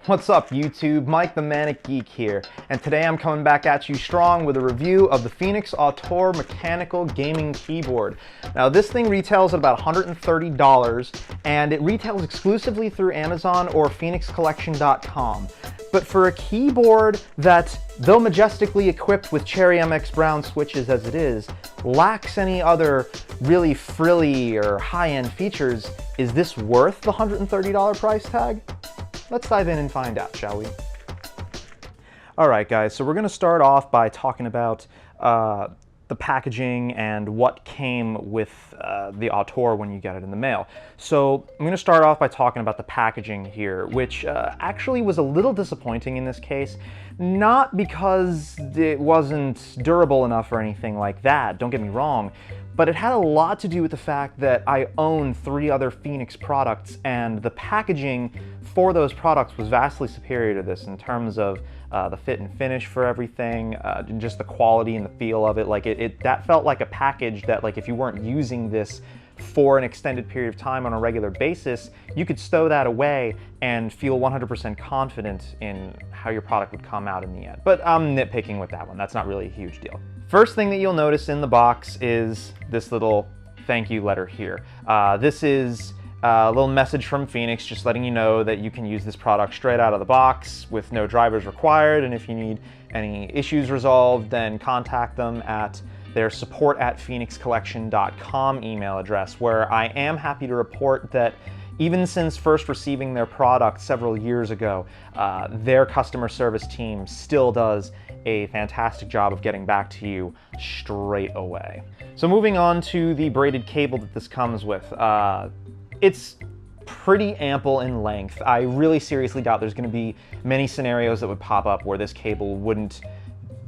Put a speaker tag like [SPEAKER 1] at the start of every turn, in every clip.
[SPEAKER 1] What's up YouTube? Mike the Manic Geek here, and today I'm coming back at you strong with a review of the Feenix Autore mechanical gaming keyboard. Now this thing retails at about $130 and it retails exclusively through Amazon or FeenixCollection.com. But for a keyboard that, though majestically equipped with Cherry MX Brown switches as it is, lacks any other really frilly or high-end features, is this worth the $130 price tag? Let's dive in and find out, shall we? Alright guys, so we're going to start off by talking about the packaging and what came with the Autore when you get it in the mail. So I'm going to start off by talking about the packaging here, which actually was a little disappointing in this case. Not because it wasn't durable enough or anything like that, don't get me wrong, but it had a lot to do with the fact that I own 3 other Feenix products, and the packaging for those products was vastly superior to this in terms of the fit and finish for everything, just the quality and the feel of it. Like that felt like a package that, like, if you weren't using this for an extended period of time on a regular basis, you could stow that away and feel 100% confident in how your product would come out in the end. But I'm nitpicking with that one. That's not really a huge deal. First thing that you'll notice in the box is this little thank you letter here. This is a little message from Feenix just letting you know that you can use this product straight out of the box with no drivers required, and if you need any issues resolved, then contact them at their support@feenixcollection.com email address, where I am happy to report that even since first receiving their product several years ago, their customer service team still does a fantastic job of getting back to you straight away. So moving on to the braided cable that this comes with. It's pretty ample in length. I really seriously doubt there's going to be many scenarios that would pop up where this cable wouldn't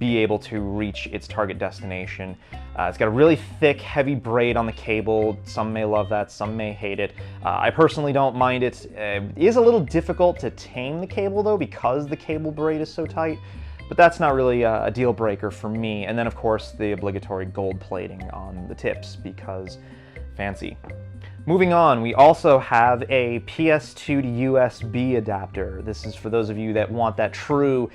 [SPEAKER 1] be able to reach its target destination. It's got a really thick, heavy braid on the cable. Some may love that, some may hate it. I personally don't mind it. It is a little difficult to tame the cable though, because the cable braid is so tight, but that's not really a deal breaker for me. And then of course the obligatory gold plating on the tips, because fancy. Moving on, we also have a PS2 to USB adapter. This is for those of you that want that true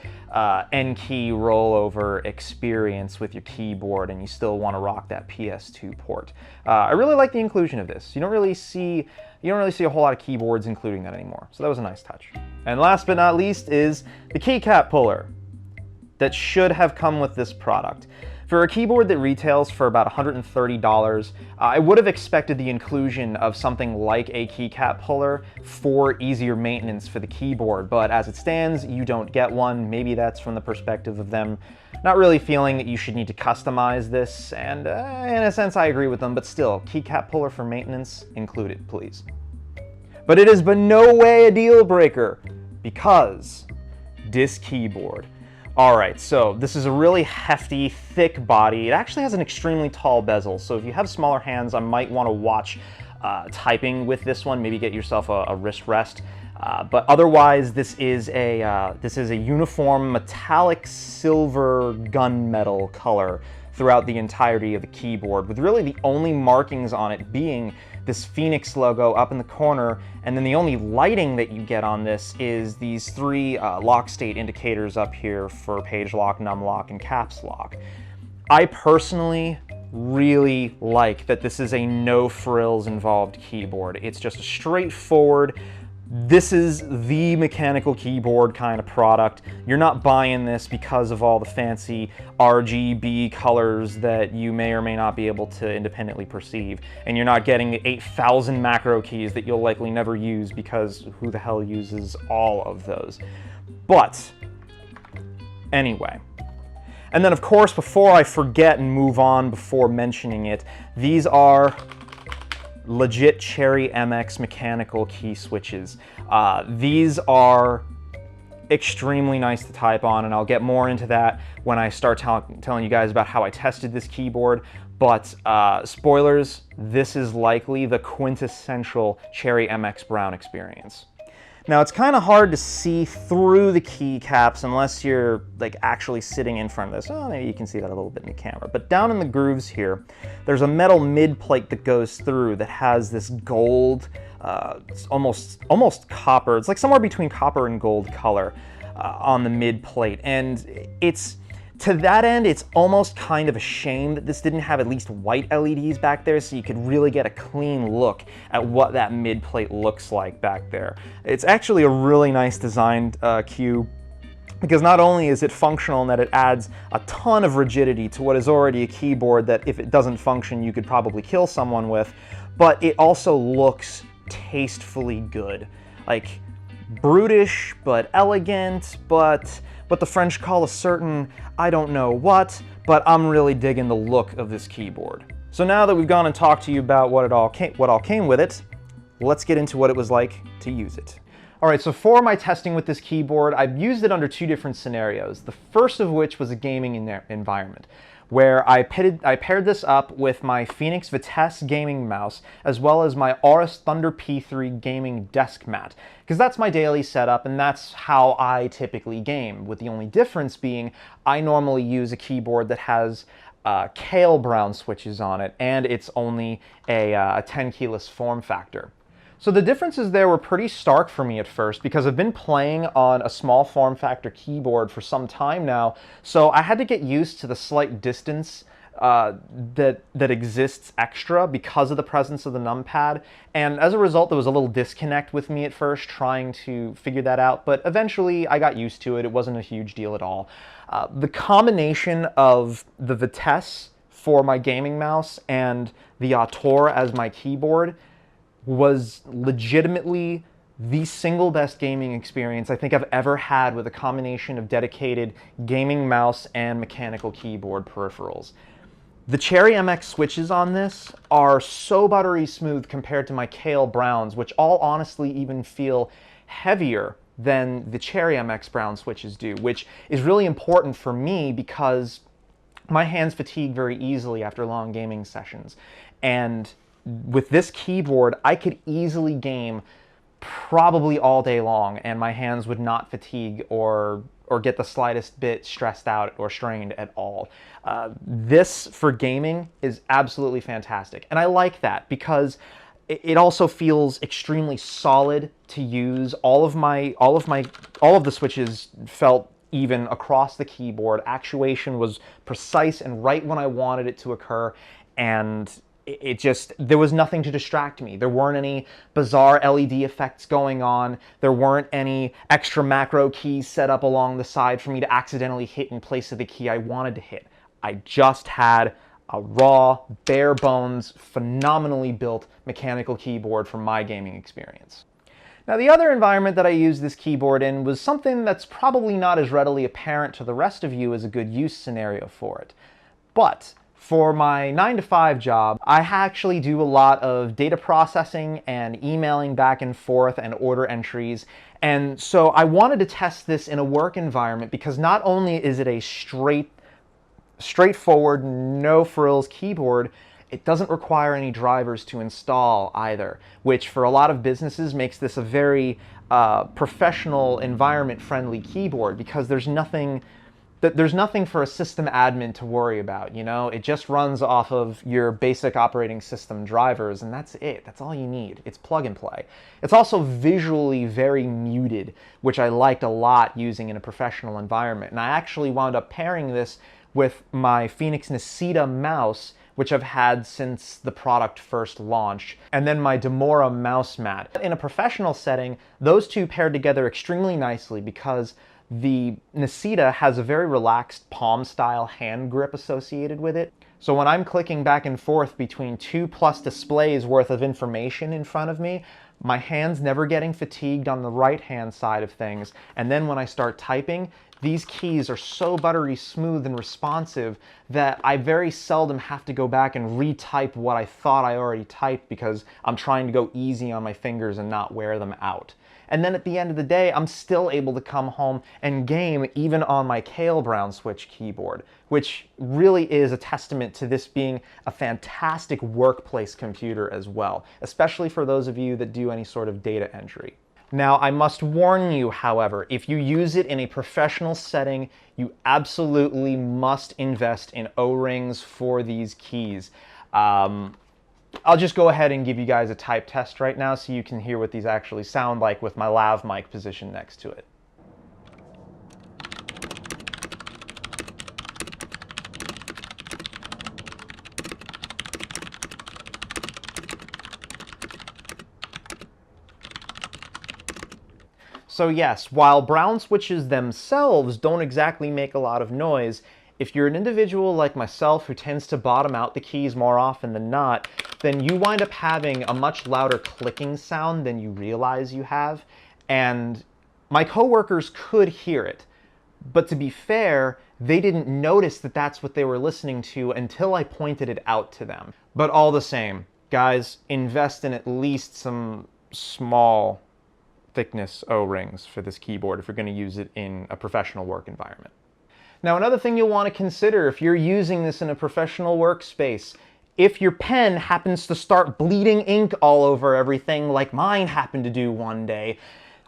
[SPEAKER 1] N-key rollover experience with your keyboard and you still want to rock that PS2 port. I really like the inclusion of this. You don't really see a whole lot of keyboards including that anymore, so that was a nice touch. And last but not least is the keycap puller that should have come with this product. For a keyboard that retails for about $130, I would have expected the inclusion of something like a keycap puller for easier maintenance for the keyboard, but as it stands, you don't get one. Maybe that's from the perspective of them not really feeling that you should need to customize this, and in a sense I agree with them, but still, keycap puller for maintenance included, please. But it is by no way a deal breaker, because this keyboard. Alright, so this is a really hefty, thick body. It actually has an extremely tall bezel, so if you have smaller hands, I might want to watch typing with this one, maybe get yourself a wrist rest. But otherwise, this is a uniform metallic silver gunmetal color throughout the entirety of the keyboard, with really the only markings on it being this Feenix logo up in the corner, and then the only lighting that you get on this is these 3 lock state indicators up here for page lock, num lock, and caps lock. I personally really like that this is a no frills involved keyboard. It's just a straightforward, this is the mechanical keyboard kind of product. You're not buying this because of all the fancy RGB colors that you may or may not be able to independently perceive. And you're not getting the 8,000 macro keys that you'll likely never use, because who the hell uses all of those? But anyway. And then of course, before I forget and move on before mentioning it, these are legit Cherry MX mechanical key switches. These are extremely nice to type on, and I'll get more into that when I start telling you guys about how I tested this keyboard. But spoilers, this is likely the quintessential Cherry MX Brown experience. Now it's kind of hard to see through the keycaps unless you're like actually sitting in front of this. Oh, maybe you can see that a little bit in the camera. But down in the grooves here, there's a metal mid plate that goes through that has this gold, it's almost copper. It's like somewhere between copper and gold color on the mid plate, and it's. To that end, it's almost kind of a shame that this didn't have at least white LEDs back there so you could really get a clean look at what that mid plate looks like back there. It's actually a really nice designed cue, because not only is it functional in that it adds a ton of rigidity to what is already a keyboard that if it doesn't function you could probably kill someone with, but it also looks tastefully good. Like, brutish, but elegant, but what the French call a certain I don't know what, but I'm really digging the look of this keyboard. So now that we've gone and talked to you about what all came with it, let's get into what it was like to use it. All right, so for my testing with this keyboard, I've used it under two different scenarios. The first of which was a gaming environment, where I paired this up with my Feenix Vitesse gaming mouse, as well as my Aorus Thunder P3 gaming desk mat, because that's my daily setup and that's how I typically game, with the only difference being I normally use a keyboard that has kale brown switches on it, and it's only a 10 keyless form factor. So the differences there were pretty stark for me at first because I've been playing on a small form factor keyboard for some time now, so I had to get used to the slight distance that exists extra because of the presence of the numpad, and as a result there was a little disconnect with me at first trying to figure that out, but eventually I got used to it. It wasn't a huge deal at all. The combination of the Vitesse for my gaming mouse and the Autore as my keyboard was legitimately the single best gaming experience I think I've ever had with a combination of dedicated gaming mouse and mechanical keyboard peripherals. The Cherry MX switches on this are so buttery smooth compared to my Kale Browns, which all honestly even feel heavier than the Cherry MX Brown switches do, which is really important for me because my hands fatigue very easily after long gaming sessions. And with this keyboard, I could easily game probably all day long and my hands would not fatigue or get the slightest bit stressed out or strained at all. This for gaming is absolutely fantastic, and I like that because it also feels extremely solid to use. All of the switches felt even across the keyboard. Actuation was precise and right when I wanted it to occur, and there was nothing to distract me. There weren't any bizarre LED effects going on. There weren't any extra macro keys set up along the side for me to accidentally hit in place of the key I wanted to hit. I just had a raw, bare bones, phenomenally built mechanical keyboard for my gaming experience. Now, the other environment that I used this keyboard in was something that's probably not as readily apparent to the rest of you as a good use scenario for it. But for my 9-to-5 job, I actually do a lot of data processing and emailing back and forth and order entries. And so I wanted to test this in a work environment because not only is it a straightforward, no frills keyboard, it doesn't require any drivers to install either, which for a lot of businesses makes this a very professional, environment-friendly keyboard because there's nothing for a system admin to worry about, you know? It just runs off of your basic operating system drivers, and that's it. That's all you need. It's plug and play. It's also visually very muted, which I liked a lot using in a professional environment. And I actually wound up pairing this with my Feenix Nisita mouse, which I've had since the product first launched, and then my Demora mouse mat. In a professional setting, those two paired together extremely nicely because the Nisita has a very relaxed palm-style hand grip associated with it. So when I'm clicking back and forth between 2+ displays worth of information in front of me, my hand's never getting fatigued on the right-hand side of things. And then when I start typing, these keys are so buttery smooth and responsive that I very seldom have to go back and retype what I thought I already typed because I'm trying to go easy on my fingers and not wear them out. And then at the end of the day, I'm still able to come home and game even on my Kale Brown Switch keyboard, which really is a testament to this being a fantastic workplace computer as well, especially for those of you that do any sort of data entry. Now, I must warn you, however, if you use it in a professional setting, you absolutely must invest in O-rings for these keys. I'll just go ahead and give you guys a type test right now so you can hear what these actually sound like with my lav mic positioned next to it. So yes, while brown switches themselves don't exactly make a lot of noise, if you're an individual like myself who tends to bottom out the keys more often than not, then you wind up having a much louder clicking sound than you realize you have. And my coworkers could hear it. But to be fair, they didn't notice that that's what they were listening to until I pointed it out to them. But all the same, guys, invest in at least some small thickness O-rings for this keyboard if you're going to use it in a professional work environment. Now, another thing you'll want to consider if you're using this in a professional workspace, if your pen happens to start bleeding ink all over everything like mine happened to do one day,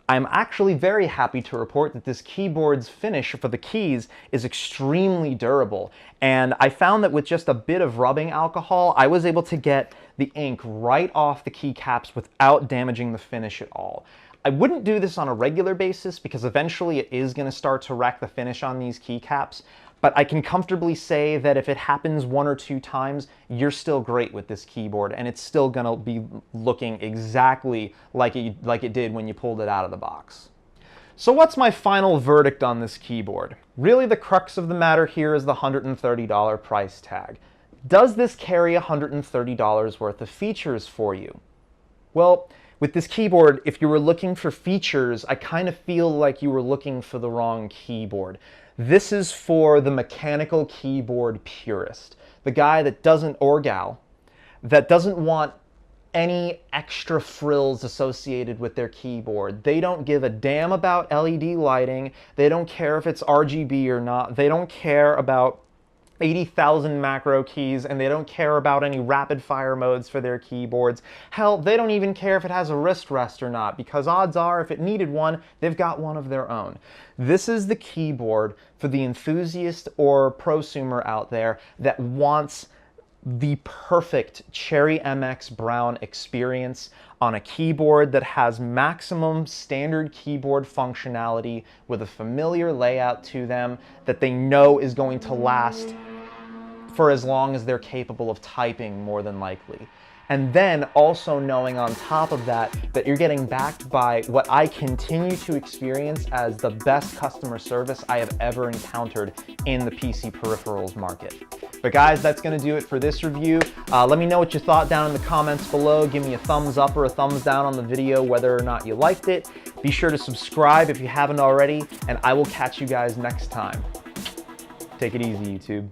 [SPEAKER 1] I'm actually very happy to report that this keyboard's finish for the keys is extremely durable. And I found that with just a bit of rubbing alcohol, I was able to get the ink right off the keycaps without damaging the finish at all. I wouldn't do this on a regular basis because eventually it is going to start to wreck the finish on these keycaps, but I can comfortably say that if it happens 1 or 2 times, you're still great with this keyboard, and it's still going to be looking exactly like it did when you pulled it out of the box. So what's my final verdict on this keyboard? Really, the crux of the matter here is the $130 price tag. Does this carry $130 worth of features for you? Well, with this keyboard, if you were looking for features, I kind of feel like you were looking for the wrong keyboard. This is for the mechanical keyboard purist, the guy that doesn't, or gal, that doesn't want any extra frills associated with their keyboard. They don't give a damn about LED lighting. They don't care if it's RGB or not. They don't care about 80,000 macro keys, and they don't care about any rapid fire modes for their keyboards. Hell, they don't even care if it has a wrist rest or not, because odds are if it needed one, they've got one of their own. This is the keyboard for the enthusiast or prosumer out there that wants the perfect Cherry MX Brown experience on a keyboard that has maximum standard keyboard functionality with a familiar layout to them that they know is going to last for as long as they're capable of typing, more than likely. And then also knowing on top of that that you're getting backed by what I continue to experience as the best customer service I have ever encountered in the PC peripherals market. But guys, that's going to do it for this review. Let me know what you thought down in the comments below. Give me a thumbs up or a thumbs down on the video whether or not you liked it. Be sure to subscribe if you haven't already, and I will catch you guys next time. Take it easy, YouTube.